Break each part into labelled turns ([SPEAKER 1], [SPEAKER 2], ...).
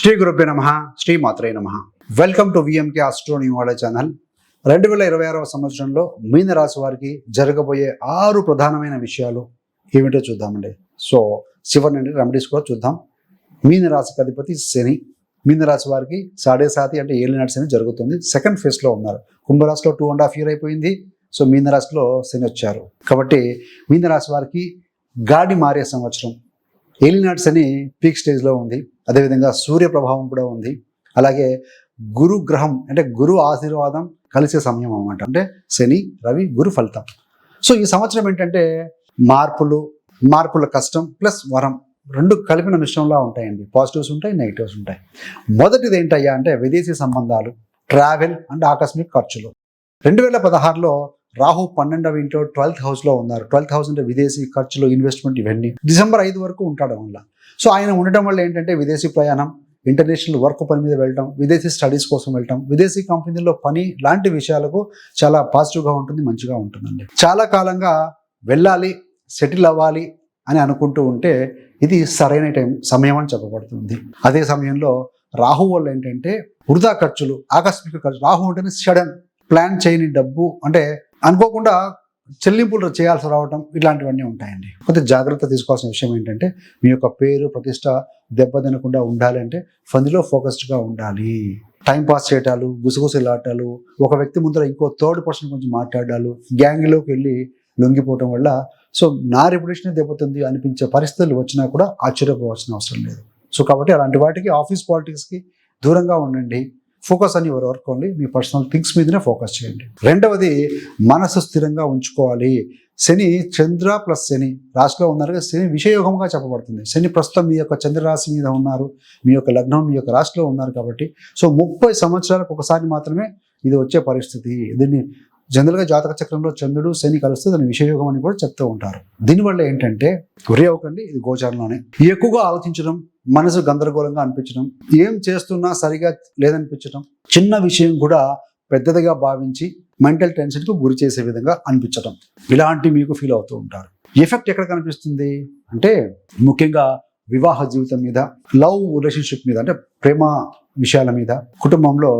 [SPEAKER 1] శ్రీ గురుభ్యో నమః, శ్రీ మాత్రే నమః. వెల్కమ్ టు విఎంకే ఆస్ట్రో న్యూవాల ఛానల్. 2026 సంవత్సరంలో మీన రాశి వారికి జరగబోయే 6 ప్రధానమైన విషయాలు ఏమిటో చూద్దామండి. సో చివరి నుండి రెమెడీస్ కూడా చూద్దాం. మీన రాశికి అధిపతి శని. మీన రాశి వారికి 7.5 అంటే ఏలినాటి శని జరుగుతుంది. సెకండ్ ఫేజ్లో ఉన్నారు. కుంభరాశిలో 2.5 years అయిపోయింది. సో మీన రాశిలో శని వచ్చారు కాబట్టి మీన రాశి వారికి గాడి మారే సంవత్సరం. ఏలినాటి శని పీక్ స్టేజ్లో ఉంది. అదేవిధంగా సూర్య ప్రభావం కూడా ఉంది. అలాగే గురు గ్రహం అంటే గురు ఆశీర్వాదం కలిసే సమయం అన్నమాట. అంటే శని రవి గురు ఫలితం. సో ఈ సంవత్సరం ఏంటంటే మార్పుల కష్టం ప్లస్ వరం రెండు కలిపిన మిశ్రమంలా ఉంటాయండి. పాజిటివ్స్ ఉంటాయి, నెగిటివ్స్ ఉంటాయి. మొదటిది ఏంటయ్యా అంటే విదేశీ సంబంధాలు, ట్రావెల్ అండ్ ఆకస్మిక ఖర్చులు. 2016లో రాహు 12వ ఇంట్లో 12th హౌస్లో ఉన్నారు. 12th హౌస్ అంటే విదేశీ ఖర్చులు, ఇన్వెస్ట్మెంట్ ఇవన్నీ. డిసెంబర్ 5 వరకు ఉంటాడు వల్ల. సో ఆయన ఉండటం వల్ల ఏంటంటే విదేశీ ప్రయాణం, ఇంటర్నేషనల్ వర్క్ పని మీద వెళ్ళటం, విదేశీ స్టడీస్ కోసం వెళ్ళటం, విదేశీ కంపెనీల్లో పని లాంటి విషయాలకు చాలా పాజిటివ్గా ఉంటుంది, మంచిగా ఉంటుందండి. చాలా కాలంగా వెళ్ళాలి, సెటిల్ అవ్వాలి అని అనుకుంటూ ఉంటే ఇది సరైన సమయం అని చెప్పబడుతుంది. అదే సమయంలో రాహు వల్ల ఏంటంటే వృధా ఖర్చులు, ఆకస్మిక ఖర్చు. రాహు అంటేనే సడన్, ప్లాన్ చేయని డబ్బు, అంటే అనుకోకుండా చెల్లింపులు చేయాల్సి రావటం, ఇట్లాంటివన్నీ ఉంటాయండి. కొద్దిగా జాగ్రత్త తీసుకోవాల్సిన విషయం ఏంటంటే మీ యొక్క పేరు ప్రతిష్ట దెబ్బతినకుండా ఉండాలి అంటే ఫందిలో ఫోకస్డ్గా ఉండాలి. టైం పాస్ చేయటాలు, గుసగుసలాటాలు, ఒక వ్యక్తి ముందర ఇంకో థర్డ్ పర్సన్ గురించి మాట్లాడాలు, గ్యాంగ్లోకి వెళ్ళి లొంగిపోవటం వల్ల సో నా రెప్యుటేషన్ దెబ్బతుంది అనిపించే పరిస్థితులు వచ్చినా కూడా ఆశ్చర్యపోవాల్సిన అవసరం లేదు. సో కాబట్టి అలాంటి వాటికి, ఆఫీస్ పాలిటిక్స్కి దూరంగా ఉండండి. ఫోకస్ అని your work only, me personal things మీదనే ఫోకస్ చేయండి. రెండవది మనసు స్థిరంగా ఉంచుకోవాలి. శని చంద్ర ప్లస్ శని రాశిలో ఉన్నారు కదా, శని విషయోగంగా చెప్పబడుతుంది. శని ప్రస్తుతం మీ యొక్క చంద్ర రాశి మీద ఉన్నారు, మీ యొక్క లగ్నం మీ యొక్క రాశిలో ఉన్నారు కాబట్టి సో 30 సంవత్సరాలకు ఒకసారి మాత్రమే ఇది వచ్చే పరిస్థితి. దీన్ని జనరల్గా జాతక చక్రంలో చంద్రుడు శని కలిస్తే దాని విషయోగం అని కూడా చెప్తూ ఉంటారు. దీనివల్ల ఏంటంటే వరి అవ్వకండి, ఇది గోచారంలోనే. ఎక్కువగా ఆలోచించడం, మనసు గందరగోళంగా అనిపించడం, ఏం చేస్తున్నా సరిగా లేదనిపించడం, చిన్న విషయం కూడా పెద్దదిగా భావించి మెంటల్ టెన్షన్కు గురి చేసే విధంగా అనిపించడం, ఇలాంటి మీకు ఫీల్ అవుతూ ఉంటారు. ఎఫెక్ట్ ఎక్కడ కనిపిస్తుంది అంటే ముఖ్యంగా వివాహ జీవితం మీద, లవ్ రిలేషన్షిప్ మీద, అంటే ప్రేమ విషయాల మీద, కుటుంబంలో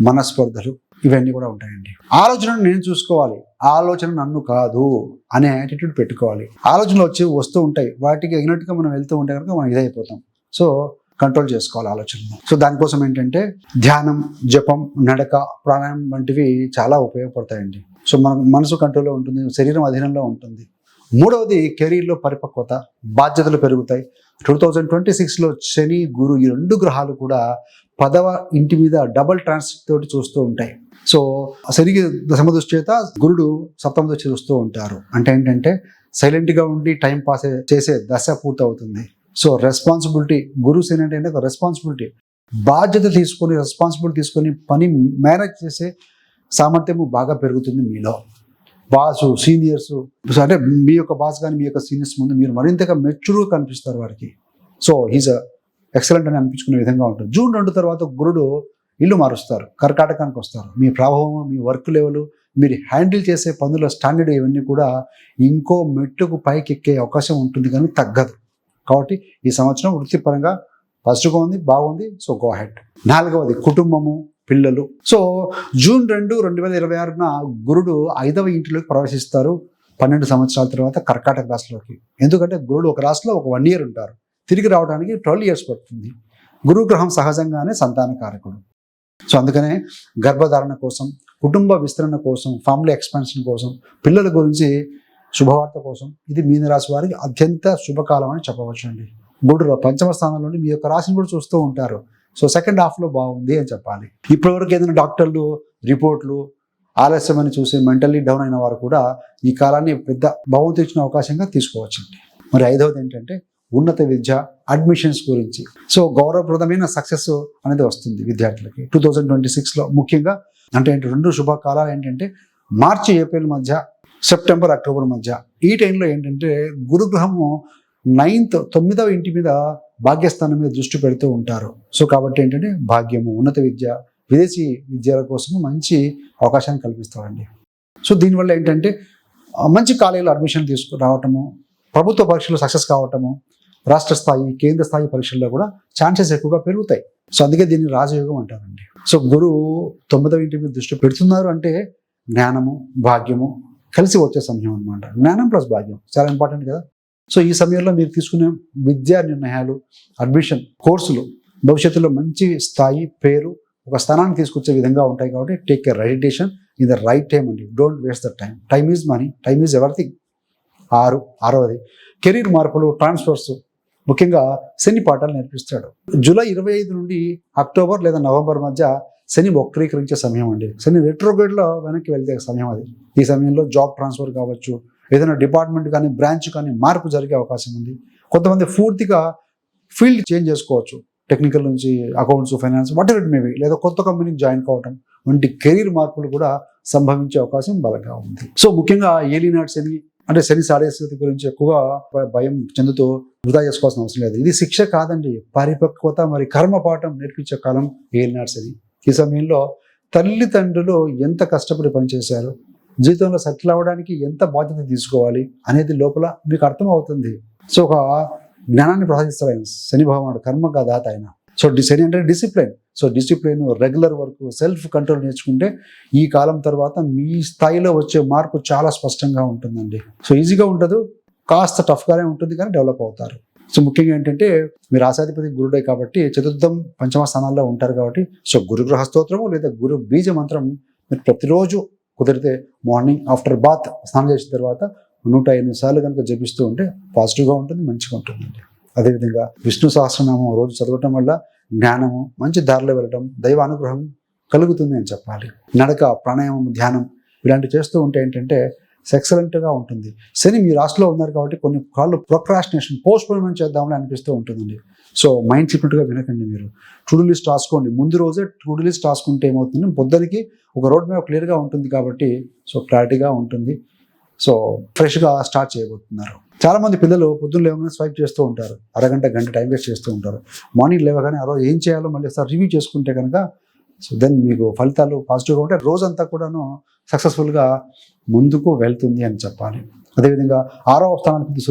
[SPEAKER 1] మనస్పర్ధలు ఇవన్నీ కూడా ఉంటాయండి. ఆలోచనను నేను చూసుకోవాలి, ఆలోచన నన్ను కాదు అనే యాటిట్యూడ్ పెట్టుకోవాలి. ఆలోచనలు వస్తూ ఉంటాయి, వాటికి ఎగినట్టుగా మనం వెళ్తూ ఉంటే కనుక మనం ఇదైపోతాం. సో కంట్రోల్ చేసుకోవాలి ఆలోచనలు. సో దానికోసం ఏంటంటే ధ్యానం, జపం, నడక, ప్రాణాయామం వంటివి చాలా ఉపయోగపడతాయండి. సో మన మనసు కంట్రోల్లో ఉంటుంది, శరీరం అధీనంలో ఉంటుంది. మూడవది కెరీర్లో పరిపక్వత, బాధ్యతలు పెరుగుతాయి. 2026లో శని గురు ఈ 2 గ్రహాలు కూడా 10వ ఇంటి మీద డబుల్ ట్రాన్సిట్ తోటి చూస్తూ ఉంటాయి. సో శనికి దశమ దృష్టి చేత, గురుడు సప్తమ దృష్టి చూస్తూ ఉంటారు. అంటే ఏంటంటే సైలెంట్గా ఉండి టైం పాస్ చేసే దశ పూర్తవుతుంది. సో రెస్పాన్సిబిలిటీ, గురు శని అంటే ఒక రెస్పాన్సిబిలిటీ, బాధ్యత రెస్పాన్సిబిలిటీ తీసుకొని పని మేనేజ్ చేసే సామర్థ్యము బాగా పెరుగుతుంది మీలో. బాసు, సీనియర్స్, అంటే మీ యొక్క బాస్ కానీ మీ యొక్క సీనియర్స్ ముందు మీరు మరింతగా మెచ్యూర్గా కనిపిస్తారు వారికి. సో హీజ్ ఎక్సలెంట్ అని అనిపించుకునే విధంగా ఉంటుంది. జూన్ 2 తర్వాత గురుడు ఇల్లు మారుస్తారు, కర్కాటకానికి వస్తారు. మీ ప్రభావం, మీ వర్క్ లెవెల్, మీరు హ్యాండిల్ చేసే పనుల స్టాండర్డ్ ఇవన్నీ కూడా ఇంకో మెట్టుకు పైకి ఎక్కే అవకాశం ఉంటుంది కానీ తగ్గదు. కాబట్టి ఈ సంవత్సరం వృత్తిపరంగా పాజిటివ్గా ఉంది, బాగుంది. So go head. 4వది కుటుంబము, పిల్లలు. సో జూన్ 2, 2026న గురుడు 5వ ఇంటిలోకి ప్రవేశిస్తారు. 12 సంవత్సరాల తర్వాత కర్కాటక రాశిలోకి. ఎందుకంటే గురుడు ఒక రాశిలో ఒక 1 year ఉంటారు, తిరిగి రావడానికి 12 years పడుతుంది. గురుగ్రహం సహజంగానే సంతానకారకుడు. సో అందుకనే గర్భధారణ కోసం, కుటుంబ విస్తరణ కోసం, ఫ్యామిలీ ఎక్స్పాన్షన్ కోసం, పిల్లల గురించి శుభవార్త కోసం ఇది మీన రాశి వారికి అత్యంత శుభకాలం అని చెప్పవచ్చు అండి. గురుడు 5వ స్థానంలోని మీ యొక్క రాశిని కూడా చూస్తూ ఉంటారు. సో సెకండ్ హాఫ్లో బాగుంది అని చెప్పాలి. ఇప్పటివరకు ఏదైనా డాక్టర్లు రిపోర్ట్లు ఆలస్యమని చూసి మెంటల్లీ డౌన్ అయిన వారు కూడా ఈ కాలాన్ని పెద్ద భగవంతుడు ఇచ్చిన అవకాశంగా తీసుకోవచ్చండి. మరి 5వది ఏంటంటే ఉన్నత విద్య, అడ్మిషన్స్ గురించి. సో గౌరవప్రదమైన సక్సెస్ అనేది వస్తుంది విద్యార్థులకి 2026లో. ముఖ్యంగా అంటే 2 శుభకాలాలు ఏంటంటే మార్చి ఏప్రిల్ మధ్య, సెప్టెంబర్ అక్టోబర్ మధ్య. ఈ టైంలో ఏంటంటే గురుగ్రహము 9వ ఇంటి మీద భాగ్యస్థానం మీద దృష్టి పెడుతూ ఉంటారు. సో కాబట్టి ఏంటంటే భాగ్యము, ఉన్నత విద్య, విదేశీ విద్యల కోసము మంచి అవకాశాన్ని కల్పిస్తారండి. సో దీనివల్ల ఏంటంటే మంచి కాలేజీలో అడ్మిషన్ రావటము, ప్రభుత్వ పరీక్షలు సక్సెస్ కావటము, రాష్ట్ర స్థాయి, కేంద్ర స్థాయి పరీక్షల్లో కూడా ఛాన్సెస్ ఎక్కువగా పెరుగుతాయి. సో అందుకే దీన్ని రాజయోగం అంటారండి. సో గురువు 9వ ఇంటి మీద దృష్టి పెడుతున్నారు అంటే జ్ఞానము భాగ్యము కలిసి వచ్చే సమయం అనమాట. జ్ఞానం ప్లస్ భాగ్యం చాలా ఇంపార్టెంట్ కదా. సో ఈ సమయంలో మీరు తీసుకునే విద్యా నిర్ణయాలు, అడ్మిషన్, కోర్సులు భవిష్యత్తులో మంచి స్థాయి, పేరు, ఒక స్థానాన్ని తీసుకొచ్చే విధంగా ఉంటాయి. కాబట్టి take a right decision in the right time అండి. Don't waste the time. Time is money, time is everything. ఆరవది కెరీర్ మార్పులు, ట్రాన్స్ఫర్స్, ముఖ్యంగా శని పాఠాలు నేర్పిస్తాడు. జూలై 25 నుండి అక్టోబర్ లేదా నవంబర్ మధ్య శని వక్రీకరించే సమయం అండి. శని రెట్రోగ్రేడ్లో వెనక్కి వెళ్తే సమయం అది. ఈ సమయంలో జాబ్ ట్రాన్స్ఫర్ కావచ్చు, ఏదైనా డిపార్ట్మెంట్ కానీ బ్రాంచ్ కానీ మార్పు జరిగే అవకాశం ఉంది. కొంతమంది పూర్తిగా ఫీల్డ్ చేంజ్ చేసుకోవచ్చు, టెక్నికల్ నుంచి accounts, finance, what ever it maybe, లేదా కొత్త కంపెనీకి జాయిన్ కావటం వంటి కెరీర్ మార్పులు కూడా సంభవించే అవకాశం బలంగా ఉంది. సో ముఖ్యంగా ఏలినాటి శని అంటే శని సాడే స్థితి గురించి ఎక్కువగా భయం చెందుతూ వృధా చేసుకోవాల్సిన అవసరం లేదు. ఇది శిక్ష కాదండి, పరిపక్వత మరి కర్మపాఠం నేర్పించే కాలం ఏలినాటి శని. ఈ సమయంలో తల్లిదండ్రులు ఎంత కష్టపడి పనిచేశారు, జీవితంలో సెటిల్ అవ్వడానికి ఎంత బాధ్యత తీసుకోవాలి అనేది లోపల మీకు అర్థం అవుతుంది. సో ఒక జ్ఞానాన్ని ప్రసాదిస్తాడు ఆయన, శని భగవానుడు, కర్మగా దాత ఆయన. సో శని అంటే discipline. So discipline, regular work, self control నేర్చుకుంటే ఈ కాలం తర్వాత మీ స్థాయిలో వచ్చే మార్పు చాలా స్పష్టంగా ఉంటుందండి. సో ఈజీగా ఉండదు, కాస్త టఫ్గానే ఉంటుంది, కానీ డెవలప్ అవుతారు. సో ముఖ్యంగా ఏంటంటే మీరు రాశాధిపతి గురుడే కాబట్టి చతుర్థం పంచమ స్థానాల్లో ఉంటారు కాబట్టి సో గురుగ్రహ స్తోత్రము లేదా గురు బీజ మంత్రం మీరు ప్రతిరోజు కుదిరితే మార్నింగ్ ఆఫ్టర్ బాత్ స్నానం చేసిన తర్వాత 108 సార్లు కనుక జపిస్తూ ఉంటే పాజిటివ్గా ఉంటుంది, మంచిగా ఉంటుందండి. అదేవిధంగా విష్ణు సహస్రనామం రోజు చదవటం వల్ల జ్ఞానము, మంచి దారిలో వెళ్ళడం, దైవ అనుగ్రహం కలుగుతుంది అని చెప్పాలి. నడక, ప్రాణాయామం, ధ్యానం ఇలాంటివి చేస్తూ ఉంటే ఏంటంటే ఎక్సలెంట్గా ఉంటుంది. శని మీ రాశిలో ఉన్నారు కాబట్టి కొన్ని కాళ్ళు ప్రొక్రాస్టినేషన్, పోస్ట్పోన్మెంట్ చేద్దామని అనిపిస్తూ ఉంటుందండి. సో మైండ్ చెప్పినట్టుగా వినకండి. మీరు టు డూ లిస్ట్ రాసుకోండి. ముందు రోజే టు డూ లిస్ట్ రాసుకుంటే ఏమవుతుంది, పొద్దునికి ఒక రోడ్ మ్యాప్ క్లియర్గా ఉంటుంది కాబట్టి సో క్లారిటీగా ఉంటుంది. సో ఫ్రెష్గా స్టార్ట్ చేయబోతున్నారు. చాలామంది పిల్లలు పొద్దున్న లేవగానే స్వైప్ చేస్తూ ఉంటారు, అరగంట గంట టైం వేస్ట్ చేస్తూ ఉంటారు. మార్నింగ్ లేవగానే ఆ రోజు ఏం చేయాలో మళ్ళీ ఒకసారి రివ్యూ చేసుకుంటే కనుక సో దెన్ మీకు ఫలితాలు పాజిటివ్గా ఉంటే రోజంతా కూడాను సక్సెస్ఫుల్గా ముందుకు వెళ్తుంది అని చెప్పాలి. అదేవిధంగా 6వ స్థానానికి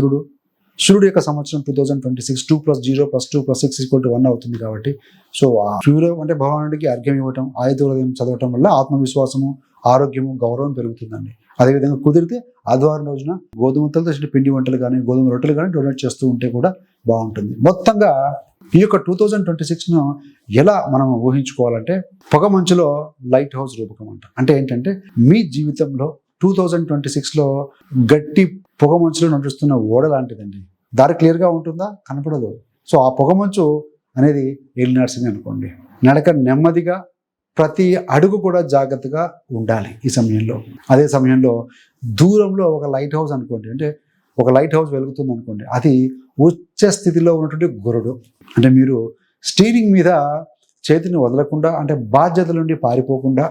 [SPEAKER 1] సూర్యుడు యొక్క సంవత్సరం 2026 2 + 0 + 2 + 6 = 1 అవుతుంది కాబట్టి సో సూర్యుడు అంటే భగవానుడికి అర్ఘ్యం ఇవ్వటం, ఆయుధోదయం చదవటం వల్ల ఆత్మవిశ్వాసము, ఆరోగ్యము, గౌరవం పెరుగుతుందండి. అదేవిధంగా కుదిరితే ఆదివారం రోజున గోధుమలతో చేసిన పిండి వంటలు కానీ గోధుమ రొట్టెలు కానీ డొనేట్ చేస్తూ ఉంటే కూడా బాగుంటుంది. మొత్తంగా ఈ యొక్క 2026ను ఎలా మనం ఊహించుకోవాలంటే పొగ మంచులో లైట్ హౌస్ రూపకం అంట. అంటే ఏంటంటే మీ జీవితంలో 2026లో గట్టి పొగ మంచులో నడుస్తున్న ఓడ లాంటిదండి. దారి క్లియర్గా ఉంటుందా, కనపడదు. సో ఆ పొగ మంచు అనేది ఏలినాటి శని అనుకోండి. నడక నెమ్మదిగా, ప్రతి అడుగు కూడా జాగ్రత్తగా ఉండాలి ఈ సమయంలో. అదే సమయంలో దూరంలో ఒక లైట్ హౌస్ అనుకోండి, అంటే ఒక లైట్ హౌస్ వెలుగుతుంది అనుకోండి, అది ఉచ్చ స్థితిలో ఉన్నటువంటి గురుడు. అంటే మీరు స్టీరింగ్ మీద చేతిని వదలకుండా, అంటే బాధ్యతల నుండి పారిపోకుండా,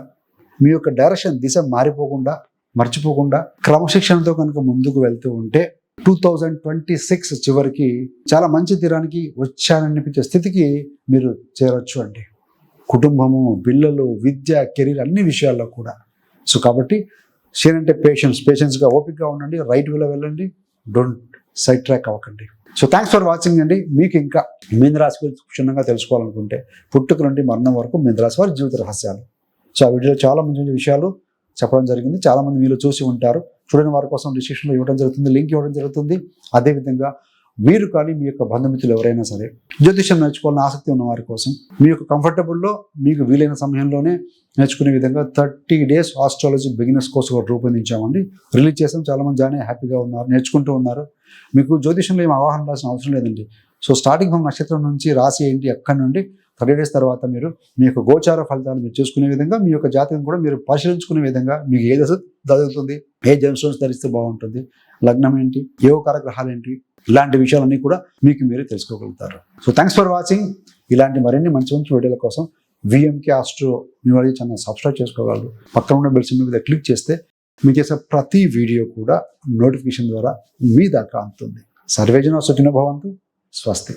[SPEAKER 1] మీ యొక్క డైరెక్షన్ దిశ మారిపోకుండా, మర్చిపోకుండా క్రమశిక్షణతో కనుక ముందుకు వెళ్తూ ఉంటే 2026 చివరికి చాలా మంచి తీరానికి వచ్చాననిపించే స్థితికి మీరు చేరొచ్చు అండి. కుటుంబము, పిల్లలు, విద్య, కెరీర్ అన్ని విషయాల్లో కూడా. సో కాబట్టి షేర్ అంటే పేషెన్స్గా ఓపికగా ఉండండి, రైట్ వేలో వెళ్ళండి, డోంట్ సైడ్ ట్రాక్ అవ్వకండి. సో థ్యాంక్స్ ఫర్ వాచింగ్ అండి. మీకు ఇంకా మీన రాశి గురించి క్షుణ్ణంగా తెలుసుకోవాలనుకుంటే పుట్టుక నుండి మరణం వరకు మీన రాశి వారి జీవిత రహస్యాలు. సో ఆ వీడియోలో చాలా మంచి విషయాలు చెప్పడం జరిగింది. చాలామంది మీరు చూసి ఉంటారు. చూడని వారి కోసం డిస్క్రిప్షన్లో ఇవ్వడం జరుగుతుంది, లింక్ ఇవ్వడం జరుగుతుంది. అదేవిధంగా మీరు కానీ మీ యొక్క బంధుమిత్రులు ఎవరైనా సరే జ్యోతిష్యం నేర్చుకోవాలని ఆసక్తి ఉన్న వారి కోసం మీ యొక్క కంఫర్టబుల్లో మీకు వీలైన సమయంలోనే నేర్చుకునే విధంగా 30 days ఆస్ట్రాలజీ బిగినర్స్ కోర్స్ కూడా రూపొందించామండి. రిలీజ్ చేసాం. చాలామంది జాయిన్ అయ్యి హ్యాపీగా ఉన్నారు, నేర్చుకుంటూ ఉన్నారు. మీకు జ్యోతిష్యంలో ఏం అవగాహన రాసిన అవసరం లేదండి. సో స్టార్టింగ్ ఫ్రమ్ నక్షత్రం నుంచి రాశి ఏంటి, అక్కడి నుండి 30 days తర్వాత మీరు మీ యొక్క గోచార ఫలితాలు మీరు చూసుకునే విధంగా, మీ యొక్క జాతకం కూడా మీరు పరిశీలించుకునే విధంగా, మీకు ఏ దశ జరుగుతుంది, ఏ జెమ్స్టోన్స్ ధరిస్తే బాగుంటుంది, లగ్నం ఏంటి, యోగకార గ్రహాలు ఏంటి, ఇలాంటి విషయాలన్నీ కూడా మీకు మీరే తెలుసుకోగలుగుతారు. So thanks for watching. ఇలాంటి మరిన్ని మంచి వీడియోల కోసం విఎంకే ఆస్ట్రో మీ వారి ఛానల్ సబ్స్క్రైబ్ చేసుకోగలరు. పక్కన ఉన్న బెల్ సింబల్ మీద క్లిక్ చేస్తే మీకు చేసే ప్రతి వీడియో కూడా నోటిఫికేషన్ ద్వారా మీ దాకా అందుతుంది. సర్వేజన సుఖినో భవంతు. స్వస్తి.